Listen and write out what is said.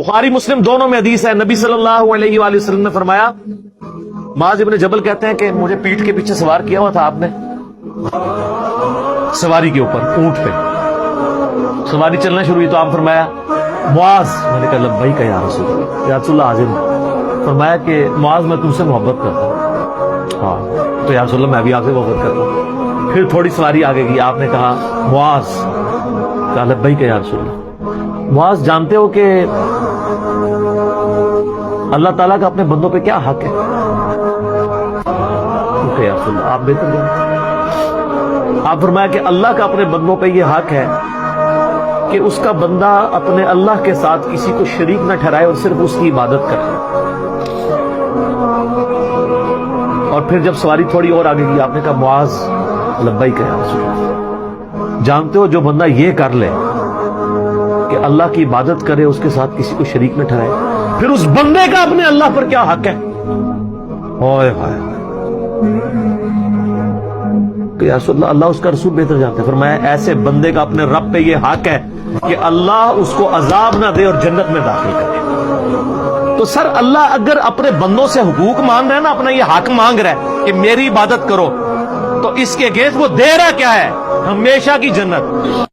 बुखारी मुस्लिम दोनों में हदीस है, नबी सल्लल्लाहु अलैहि वसल्लम ने फरमाया, मुआज़ इब्न जबल कहते हैं कि मुझे पीठ के पीछे सवार किया हुआ था आपने, सवारी के ऊपर, ऊंट पे सवारी चलना शुरू हुई तो आप फरमाया मुआज़, मैंने कहा लब्बैक या रसूलल्लाह, हाजिर। फरमाया कि मुआज़ मैं तुमसे मोहब्बत करता हूँ। हाँ तो या रसूलल्लाह मैं भी आपसे मोहब्बत करता हूँ। फिर थोड़ी सवारी आगे की, आपने कहा मुआज़, कहा लब्बैक या रसूलल्लाह। मुआज़ जानते हो कि अल्लाह ताला का अपने बंदों पे क्या हक है? या रसूलल्लाह आप बेहतर जानते। आप फरमाया कि अल्लाह का अपने बंदों पे ये हक है कि उसका बंदा अपने अल्लाह के साथ किसी को शरीक न ठहराए और सिर्फ उसकी इबादत करे। और फिर जब सवारी थोड़ी और आगे की, आपने कहा मुआज़ लब्बैक या रसूलल्लाह। जानते हो जो बंदा ये कर ले कि अल्लाह की इबादत करे, उसके साथ किसी को शरीक न ठहराए, फिर उस बंदे का अपने अल्लाह पर क्या हक है? ओए हाय, या रसूलल्लाह अल्लाह उसका रसूल बेहतर जानते हैं। फरमाया ऐसे बंदे का अपने रब पे ये हक है कि अल्लाह उसको अजाब ना दे और जन्नत में दाखिल करे। तो सर अल्लाह अगर अपने बंदों से हुकूक मांग रहा है ना, अपना ये हक मांग रहा है कि मेरी इबादत करो, तो इसके अगेंस्ट वो दे रहा क्या है? हमेशा की जन्नत।